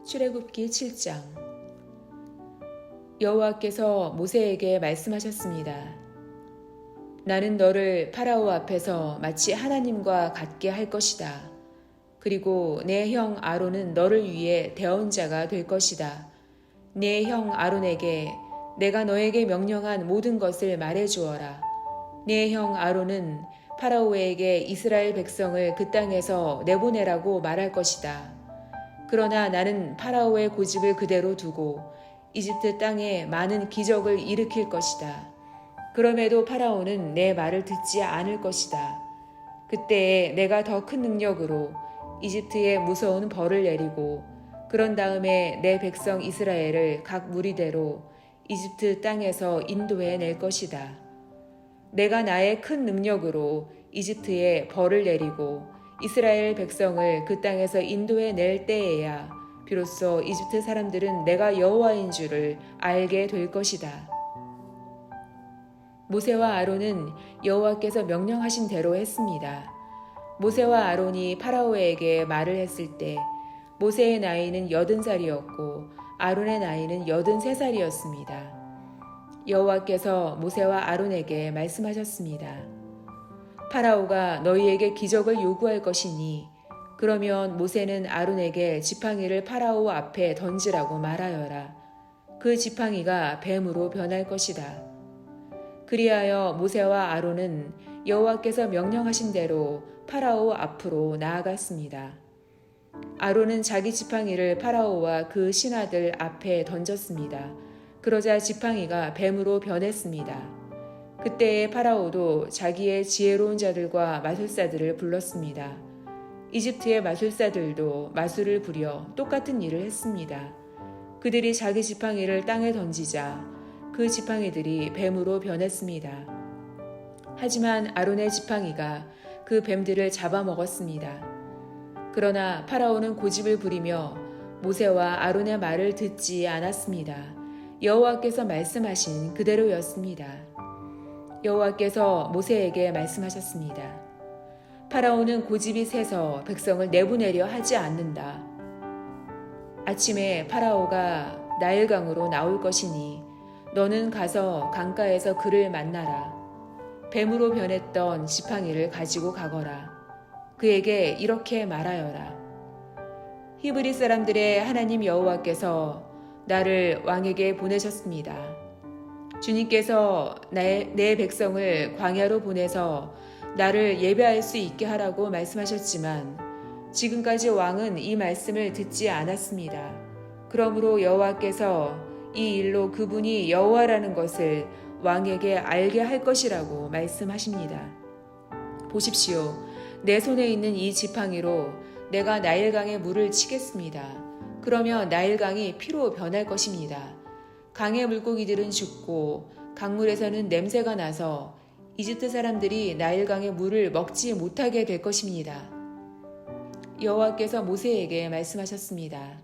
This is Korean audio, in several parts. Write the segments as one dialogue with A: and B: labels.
A: 출애굽기 7장. 여호와께서 모세에게 말씀하셨습니다. 나는 너를 파라오 앞에서 마치 하나님과 같게 할 것이다. 그리고 내 형 아론은 너를 위해 대언자가 될 것이다. 내 형 아론에게 내가 너에게 명령한 모든 것을 말해 주어라. 내 형 아론은 파라오에게 이스라엘 백성을 그 땅에서 내보내라고 말할 것이다. 그러나 나는 파라오의 고집을 그대로 두고 이집트 땅에 많은 기적을 일으킬 것이다. 그럼에도 파라오는 내 말을 듣지 않을 것이다. 그때에 내가 더 큰 능력으로 이집트에 무서운 벌을 내리고 그런 다음에 내 백성 이스라엘을 각 무리대로 이집트 땅에서 인도해 낼 것이다. 내가 나의 큰 능력으로 이집트에 벌을 내리고 이스라엘 백성을 그 땅에서 인도해 낼 때에야 비로소 이집트 사람들은 내가 여호와인 줄을 알게 될 것이다. 모세와 아론은 여호와께서 명령하신 대로 했습니다. 모세와 아론이 파라오에게 말을 했을 때 모세의 나이는 80살이었고 아론의 나이는 83살이었습니다. 여호와께서 모세와 아론에게 말씀하셨습니다. 파라오가 너희에게 기적을 요구할 것이니 그러면 모세는 아론에게 지팡이를 파라오 앞에 던지라고 말하여라. 그 지팡이가 뱀으로 변할 것이다. 그리하여 모세와 아론은 여호와께서 명령하신 대로 파라오 앞으로 나아갔습니다. 아론은 자기 지팡이를 파라오와 그 신하들 앞에 던졌습니다. 그러자 지팡이가 뱀으로 변했습니다. 그때에 파라오도 자기의 지혜로운 자들과 마술사들을 불렀습니다. 이집트의 마술사들도 마술을 부려 똑같은 일을 했습니다. 그들이 자기 지팡이를 땅에 던지자 그 지팡이들이 뱀으로 변했습니다. 하지만 아론의 지팡이가 그 뱀들을 잡아먹었습니다. 그러나 파라오는 고집을 부리며 모세와 아론의 말을 듣지 않았습니다. 여호와께서 말씀하신 그대로였습니다. 여호와께서 모세에게 말씀하셨습니다. 파라오는 고집이 세서 백성을 내보내려 하지 않는다. 아침에 파라오가 나일강으로 나올 것이니 너는 가서 강가에서 그를 만나라. 뱀으로 변했던 지팡이를 가지고 가거라. 그에게 이렇게 말하여라. 히브리 사람들의 하나님 여호와께서 나를 왕에게 보내셨습니다. 주님께서 내 백성을 광야로 보내서 나를 예배할 수 있게 하라고 말씀하셨지만 지금까지 왕은 이 말씀을 듣지 않았습니다. 그러므로 여호와께서 이 일로 그분이 여호와라는 것을 왕에게 알게 할 것이라고 말씀하십니다. 보십시오. 내 손에 있는 이 지팡이로 내가 나일강에 물을 치겠습니다. 그러면 나일강이 피로 변할 것입니다. 강의 물고기들은 죽고 강물에서는 냄새가 나서 이집트 사람들이 나일강의 물을 먹지 못하게 될 것입니다. 여호와께서 모세에게 말씀하셨습니다.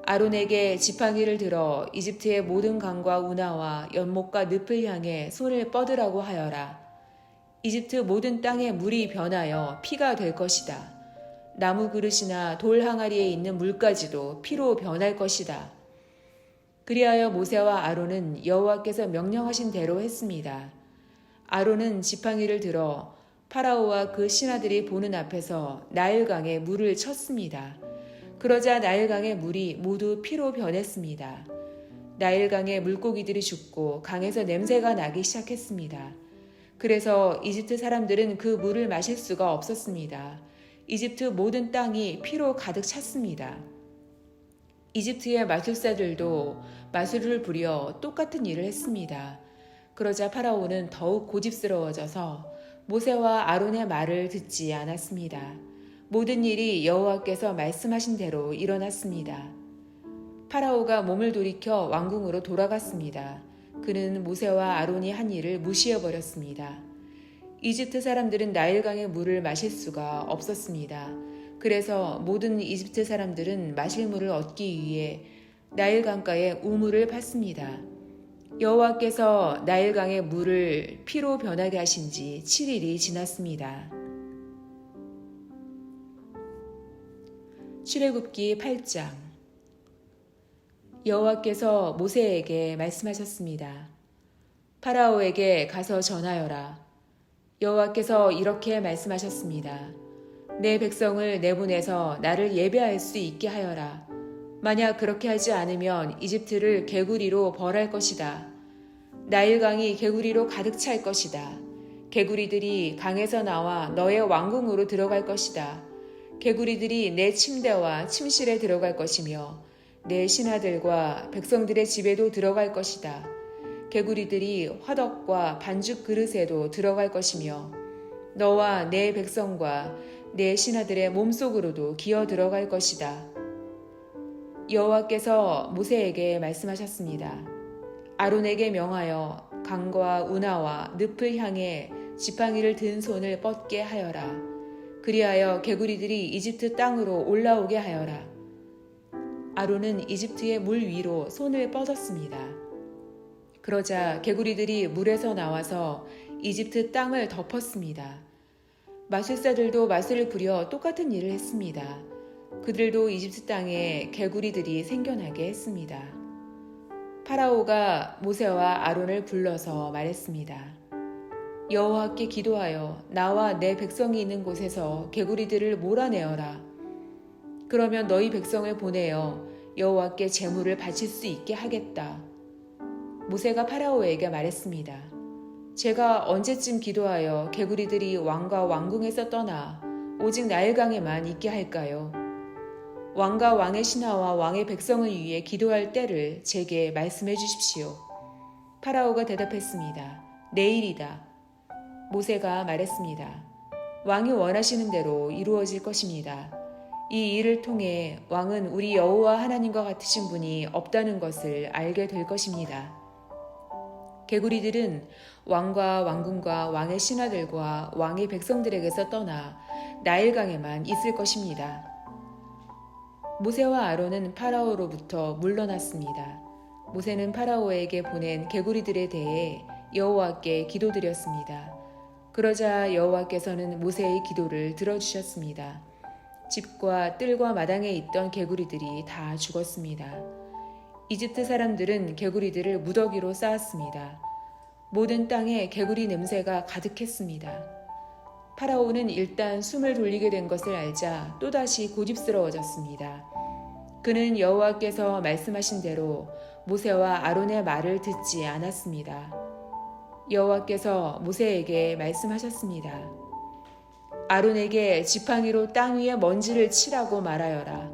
A: 아론에게 지팡이를 들어 이집트의 모든 강과 운하와 연못과 늪을 향해 손을 뻗으라고 하여라. 이집트 모든 땅의 물이 변하여 피가 될 것이다. 나무 그릇이나 돌 항아리에 있는 물까지도 피로 변할 것이다. 그리하여 모세와 아론은 여호와께서 명령하신 대로 했습니다. 아론은 지팡이를 들어 파라오와 그 신하들이 보는 앞에서 나일강에 물을 쳤습니다. 그러자 나일강의 물이 모두 피로 변했습니다. 나일강의 물고기들이 죽고 강에서 냄새가 나기 시작했습니다. 그래서 이집트 사람들은 그 물을 마실 수가 없었습니다. 이집트 모든 땅이 피로 가득 찼습니다. 이집트의 마술사들도 마술을 부려 똑같은 일을 했습니다. 그러자 파라오는 더욱 고집스러워져서 모세와 아론의 말을 듣지 않았습니다. 모든 일이 여호와께서 말씀하신 대로 일어났습니다. 파라오가 몸을 돌이켜 왕궁으로 돌아갔습니다. 그는 모세와 아론이 한 일을 무시해버렸습니다. 이집트 사람들은 나일강의 물을 마실 수가 없었습니다. 그래서 모든 이집트 사람들은 마실 물을 얻기 위해 나일강가에 우물을 팠습니다. 여호와께서 나일강의 물을 피로 변하게 하신 지 7일이 지났습니다. 출애굽기 8장. 여호와께서 모세에게 말씀하셨습니다. 파라오에게 가서 전하여라. 여호와께서 이렇게 말씀하셨습니다. 내 백성을 내보내서 나를 예배할 수 있게 하여라. 만약 그렇게 하지 않으면 이집트를 개구리로 벌할 것이다. 나일강이 개구리로 가득 찰 것이다. 개구리들이 강에서 나와 너의 왕궁으로 들어갈 것이다. 개구리들이 내 침대와 침실에 들어갈 것이며 내 신하들과 백성들의 집에도 들어갈 것이다. 개구리들이 화덕과 반죽 그릇에도 들어갈 것이며 너와 내 백성과 내 신하들의 몸속으로도 기어 들어갈 것이다. 여호와께서 모세에게 말씀하셨습니다. 아론에게 명하여 강과 운하와 늪을 향해 지팡이를 든 손을 뻗게 하여라. 그리하여 개구리들이 이집트 땅으로 올라오게 하여라. 아론은 이집트의 물 위로 손을 뻗었습니다. 그러자 개구리들이 물에서 나와서 이집트 땅을 덮었습니다. 마술사들도 마술을 부려 똑같은 일을 했습니다. 그들도 이집트 땅에 개구리들이 생겨나게 했습니다. 파라오가 모세와 아론을 불러서 말했습니다. 여호와께 기도하여 나와 내 백성이 있는 곳에서 개구리들을 몰아내어라. 그러면 너희 백성을 보내어 여호와께 제물을 바칠 수 있게 하겠다. 모세가 파라오에게 말했습니다. 제가 언제쯤 기도하여 개구리들이 왕과 왕궁에서 떠나 오직 나일강에만 있게 할까요? 왕과 왕의 신하와 왕의 백성을 위해 기도할 때를 제게 말씀해 주십시오. 파라오가 대답했습니다. 내일이다. 모세가 말했습니다. 왕이 원하시는 대로 이루어질 것입니다. 이 일을 통해 왕은 우리 여호와 하나님과 같으신 분이 없다는 것을 알게 될 것입니다. 개구리들은 왕과 왕궁과 왕의 신하들과 왕의 백성들에게서 떠나 나일강에만 있을 것입니다. 모세와 아론은 파라오로부터 물러났습니다. 모세는 파라오에게 보낸 개구리들에 대해 여호와께 기도드렸습니다. 그러자 여호와께서는 모세의 기도를 들어주셨습니다. 집과 뜰과 마당에 있던 개구리들이 다 죽었습니다. 이집트 사람들은 개구리들을 무더기로 쌓았습니다. 모든 땅에 개구리 냄새가 가득했습니다. 파라오는 일단 숨을 돌리게 된 것을 알자 또다시 고집스러워졌습니다. 그는 여호와께서 말씀하신 대로 모세와 아론의 말을 듣지 않았습니다. 여호와께서 모세에게 말씀하셨습니다. 아론에게 지팡이로 땅 위에 먼지를 치라고 말하여라.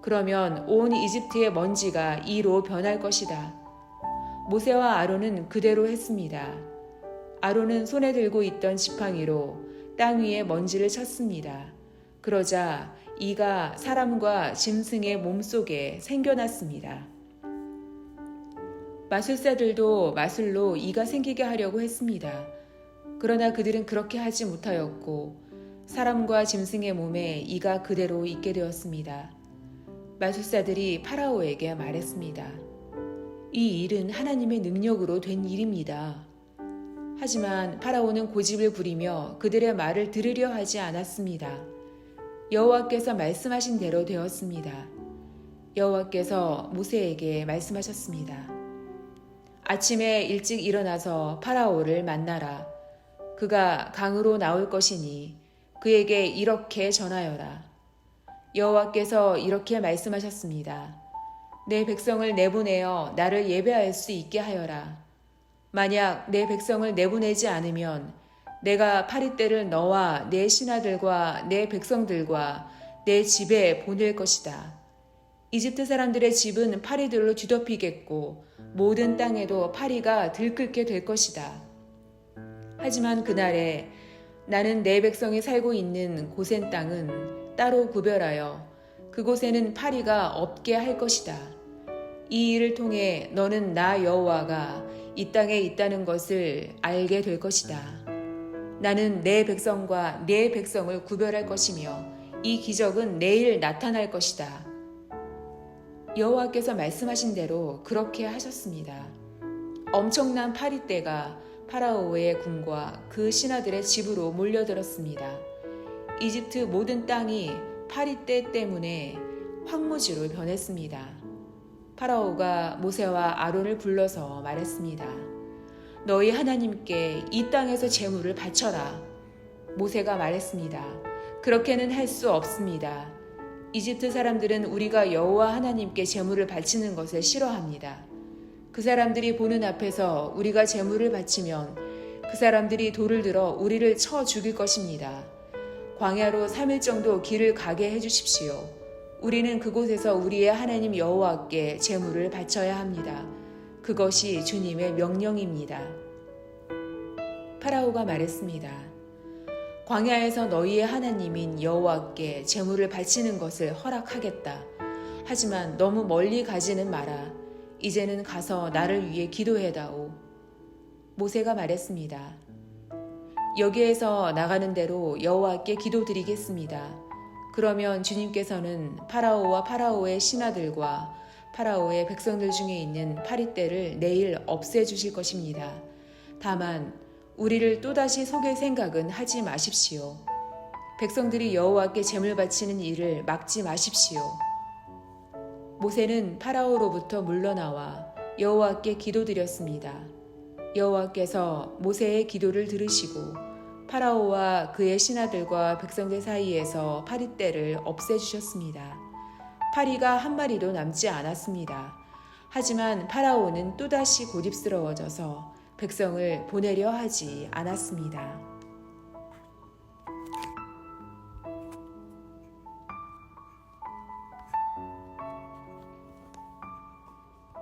A: 그러면 온 이집트의 먼지가 이로 변할 것이다. 모세와 아론은 그대로 했습니다. 아론은 손에 들고 있던 지팡이로 땅 위에 먼지를 쳤습니다. 그러자 이가 사람과 짐승의 몸속에 생겨났습니다. 마술사들도 마술로 이가 생기게 하려고 했습니다. 그러나 그들은 그렇게 하지 못하였고 사람과 짐승의 몸에 이가 그대로 있게 되었습니다. 마술사들이 파라오에게 말했습니다. 이 일은 하나님의 능력으로 된 일입니다. 하지만 파라오는 고집을 부리며 그들의 말을 들으려 하지 않았습니다. 여호와께서 말씀하신 대로 되었습니다. 여호와께서 모세에게 말씀하셨습니다. 아침에 일찍 일어나서 파라오를 만나라. 그가 강으로 나올 것이니 그에게 이렇게 전하여라. 여호와께서 이렇게 말씀하셨습니다. 내 백성을 내보내어 나를 예배할 수 있게 하여라. 만약 내 백성을 내보내지 않으면 내가 파리떼를 너와 내 신하들과 내 백성들과 내 집에 보낼 것이다. 이집트 사람들의 집은 파리들로 뒤덮이겠고 모든 땅에도 파리가 들끓게 될 것이다. 하지만 그날에 나는 내 백성이 살고 있는 고센 땅은 따로 구별하여 그곳에는 파리가 없게 할 것이다. 이 일을 통해 너는 나 여호와가 이 땅에 있다는 것을 알게 될 것이다. 나는 내 백성과 내 백성을 구별할 것이며 이 기적은 내일 나타날 것이다. 여호와께서 말씀하신 대로 그렇게 하셨습니다. 엄청난 파리떼가 파라오의 궁과 그 신하들의 집으로 몰려들었습니다. 이집트 모든 땅이 파리떼 때문에 황무지로 변했습니다. 파라오가 모세와 아론을 불러서 말했습니다. 너희 하나님께 이 땅에서 제물을 바쳐라. 모세가 말했습니다. 그렇게는 할 수 없습니다. 이집트 사람들은 우리가 여호와 하나님께 제물을 바치는 것을 싫어합니다. 그 사람들이 보는 앞에서 우리가 제물을 바치면 그 사람들이 돌을 들어 우리를 쳐 죽일 것입니다. 광야로 3일 정도 길을 가게 해주십시오. 우리는 그곳에서 우리의 하나님 여호와께 제물을 바쳐야 합니다. 그것이 주님의 명령입니다. 파라오가 말했습니다. 광야에서 너희의 하나님인 여호와께 제물을 바치는 것을 허락하겠다. 하지만 너무 멀리 가지는 마라. 이제는 가서 나를 위해 기도해다오. 모세가 말했습니다. 여기에서 나가는 대로 여호와께 기도드리겠습니다. 그러면 주님께서는 파라오와 파라오의 신하들과 파라오의 백성들 중에 있는 파리떼를 내일 없애주실 것입니다. 다만 우리를 또다시 속일 생각은 하지 마십시오. 백성들이 여호와께 제물 바치는 일을 막지 마십시오. 모세는 파라오로부터 물러나와 여호와께 기도드렸습니다. 여호와께서 모세의 기도를 들으시고 파라오와 그의 신하들과 백성들 사이에서 파리떼를 없애주셨습니다. 파리가 한 마리도 남지 않았습니다. 하지만 파라오는 또다시 고집스러워져서 백성을 보내려 하지 않았습니다.